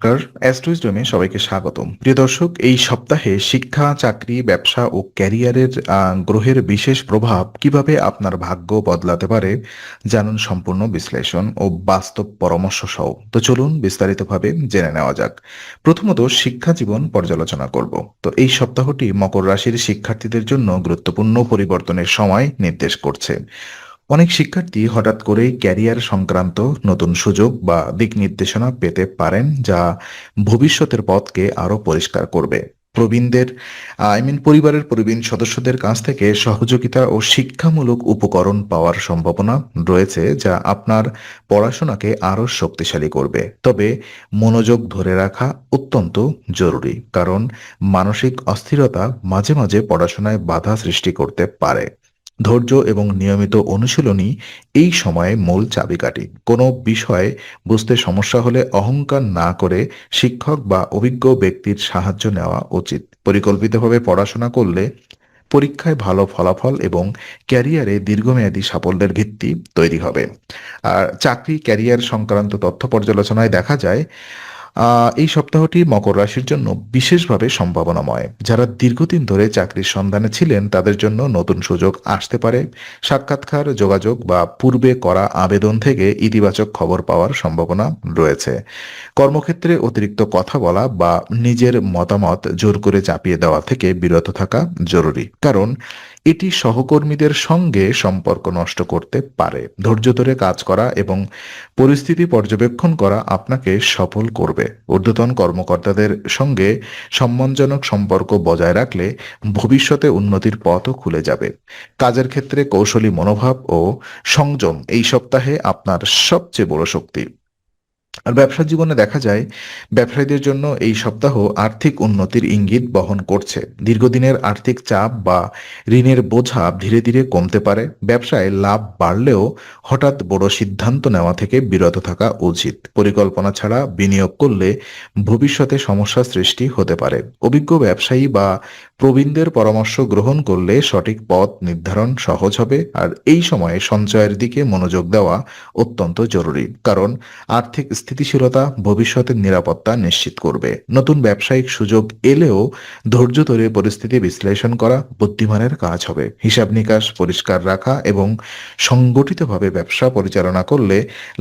নমস্কার, অ্যাস্ট্রোইজডমে সবাইকে স্বাগতম। প্রিয় দর্শক, এই সপ্তাহে শিক্ষা, চাকরি, ব্যবসা ও ক্যারিয়ারের গ্রহের বিশেষ প্রভাব কিভাবে আপনার ভাগ্য বদলাতে পারে জানুন সম্পূর্ণ বিশ্লেষণ ও বাস্তব পরামর্শ সহ। তো চলুন বিস্তারিতভাবে জেনে নেওয়া যাক। প্রথমত শিক্ষা জীবন পর্যালোচনা করব। তো এই সপ্তাহটি মকর রাশির শিক্ষার্থীদের জন্য গুরুত্বপূর্ণ পরিবর্তনের সময় নির্দেশ করছে। অনেক শিক্ষার্থী হঠাৎ করেই ক্যারিয়ার সংক্রান্ত নতুন সুযোগ বা দিক নির্দেশনা পেতে পারেন, যা ভবিষ্যতের পথকে আরো পরিষ্কার করবে। প্রবীণদের পরিবারের প্রবীণ সদস্যদের কাছ থেকে সহযোগিতা ও শিক্ষামূলক উপকরণ পাওয়ার সম্ভাবনা রয়েছে, যা আপনার পড়াশোনাকে আরো শক্তিশালী করবে। তবে মনোযোগ ধরে রাখা অত্যন্ত জরুরি, কারণ মানসিক অস্থিরতা মাঝে মাঝে পড়াশোনায় বাধা সৃষ্টি করতে পারে। ধৈর্য এবং নিয়মিত অনুশীলনই এই সময়ে মূল চাবিকাঠি। কোনো বিষয় বুঝতে সমস্যা হলে অহংকার না করে শিক্ষক বা অভিজ্ঞ ব্যক্তির সাহায্য নেওয়া উচিত। পরিকল্পিতভাবে পড়াশোনা করলে পরীক্ষায় ভালো ফলাফল এবং ক্যারিয়ারে দীর্ঘমেয়াদী সাফল্যের ভিত্তি তৈরি হবে। আর চাকরি ক্যারিয়ার সংক্রান্ত তথ্য পর্যালোচনায় দেখা যায় এই সপ্তাহটি মকর রাশির জন্য বিশেষভাবে সম্ভাবনাময়। যারা দীর্ঘদিন ধরে চাকরির সন্ধানে ছিলেন তাদের জন্য নতুন সুযোগ আসতে পারে। সাক্ষাৎকার, যোগাযোগ বা পূর্বে করা আবেদন থেকে ইতিবাচক খবর পাওয়ার সম্ভাবনা রয়েছে। কর্মক্ষেত্রে অতিরিক্ত কথা বলা বা নিজের মতামত জোর করে চাপিয়ে দেওয়া থেকে বিরত থাকা জরুরি, কারণ এটি সহকর্মীদের সঙ্গে সম্পর্ক নষ্ট করতে পারে। ধৈর্য ধরে কাজ করা এবং পরিস্থিতি পর্যবেক্ষণ করা আপনাকে সফল করবে। ঊর্ধ্বতন কর্মকর্তাদের সঙ্গে সম্মানজনক সম্পর্ক বজায় রাখলে ভবিষ্যতে উন্নতির পথও খুলে যাবে। কাজের ক্ষেত্রে কৌশলী মনোভাব ও সংযম এই সপ্তাহে আপনার সবচেয়ে বড় শক্তি। আর ব্যবসা জীবনে দেখা যায় ব্যবসায়ীদের জন্য এই সপ্তাহ আর্থিক উন্নতির ইঙ্গিত বহন করছে। দীর্ঘদিনের আর্থিক চাপ বা ঋণের বোঝা ধীরে ধীরে কমতে পারে। ব্যবসায় লাভ বাড়লেও হঠাৎ বড় সিদ্ধান্ত নেওয়া থেকে বিরত থাকা উচিত। পরিকল্পনা ছাড়া বিনিয়োগ করলে ভবিষ্যতে সমস্যা সৃষ্টি হতে পারে। অভিজ্ঞ ব্যবসায়ী বা প্রবীণদের পরামর্শ গ্রহণ করলে সঠিক পথ নির্ধারণ সহজ হবে। আর এই সময়ে সঞ্চয়ের দিকে মনোযোগ দেওয়া অত্যন্ত জরুরি, কারণ আর্থিক স্থিতিশীলতা ভবিষ্যতের নিরাপত্তা নিশ্চিত করবে। নতুন ব্যবসায়িক সুযোগ এলেও ধৈর্য ধরে পরিস্থিতি বিশ্লেষণ করা বুদ্ধিমানের কাজ হবে। হিসাব নিকাশ পরিষ্কার রাখা এবং সংগঠিতভাবে ব্যবসা পরিচালনা করলে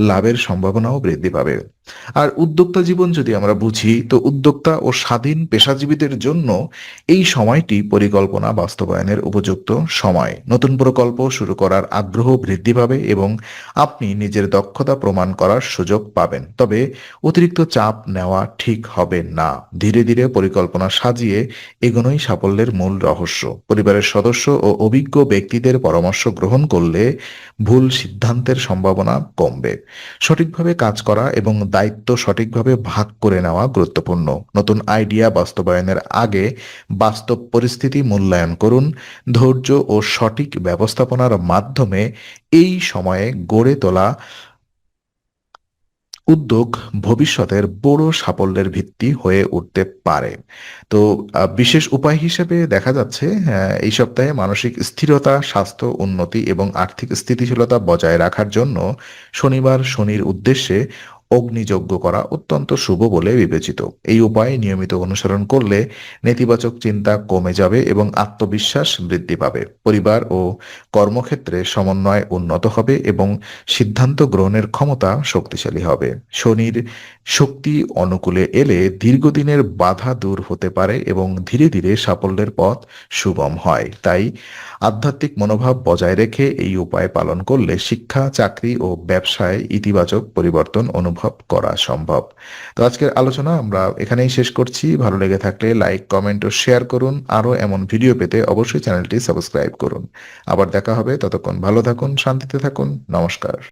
লাভের সম্ভাবনাও বৃদ্ধি পাবে। আর উদ্যোক্তা জীবন যদি আমরা বুঝি, তো উদ্যোক্তা ও স্বাধীন পেশাজীবীদের জন্য এই সময়টি পরিকল্পনা বাস্তবায়নের উপযুক্ত সময়। নতুন প্রকল্প শুরু করার আগ্রহ বৃদ্ধি পাবে এবং আপনি নিজের দক্ষতা প্রমাণ করার সুযোগ পাবেন। তবে অতিরিক্ত চাপ নেওয়া ঠিক হবে না। ধীরে ধীরে পরিকল্পনা সাজিয়ে এগোনোই সাফল্যের মূল রহস্য। পরিবারের সদস্য ও অভিজ্ঞ ব্যক্তিদের পরামর্শ গ্রহণ করলে ভুল সিদ্ধান্তের সম্ভাবনা কমবে। সঠিকভাবে কাজ করা এবং দায়িত্ব সঠিকভাবে ভাগ করে নেওয়া গুরুত্বপূর্ণ। নতুন আইডিয়া বাস্তবায়নের আগে বাস্তব পরিস্থিতি মূল্যায়ন করুন। ধৈর্য ও সঠিক ব্যবস্থাপনার মাধ্যমে এই সময়ে গড়ে তোলা উদ্যোগ ভবিষ্যতের বড় সাফল্যের ভিত্তি হয়ে উঠতে পারে। তো বিশেষ উপায় হিসেবে দেখা যাচ্ছে এই সপ্তাহে মানসিক স্থিরতা, স্বাস্থ্য উন্নতি এবং আর্থিক স্থিতিশীলতা বজায় রাখার জন্য শনিবার শনির উদ্দেশ্যে অগ্নিযজ্ঞ করা অত্যন্ত শুভ বলে বিবেচিত। এই উপায় নিয়মিত অনুসরণ করলে নেতিবাচক চিন্তা কমে যাবে এবং আত্মবিশ্বাস বৃদ্ধি পাবে। পরিবার ও কর্মক্ষেত্রে সমন্বয় উন্নত হবে এবং সিদ্ধান্ত গ্রহণের ক্ষমতা শক্তিশালী হবে। শনির শক্তি অনুকূলে এলে দীর্ঘদিনের বাধা দূর হতে পারে এবং ধীরে ধীরে সাফল্যের পথ সুগম হয়। তাই আধ্যাত্মিক মনোভাব বজায় রেখে এই উপায় পালন করলে শিক্ষা, চাকরি ও ব্যবসায় ইতিবাচক পরিবর্তন অনুভব করা সম্ভব। তো আজকের আলোচনা আমরা এখানেই শেষ করছি। ভালো লেগে থাকলে লাইক, কমেন্ট ও শেয়ার করুন। আরও এমন ভিডিও পেতে অবশ্যই চ্যানেলটি সাবস্ক্রাইব করুন। আবার দেখা হবে, ততক্ষণ ভালো থাকুন, শান্তিতে থাকুন। নমস্কার।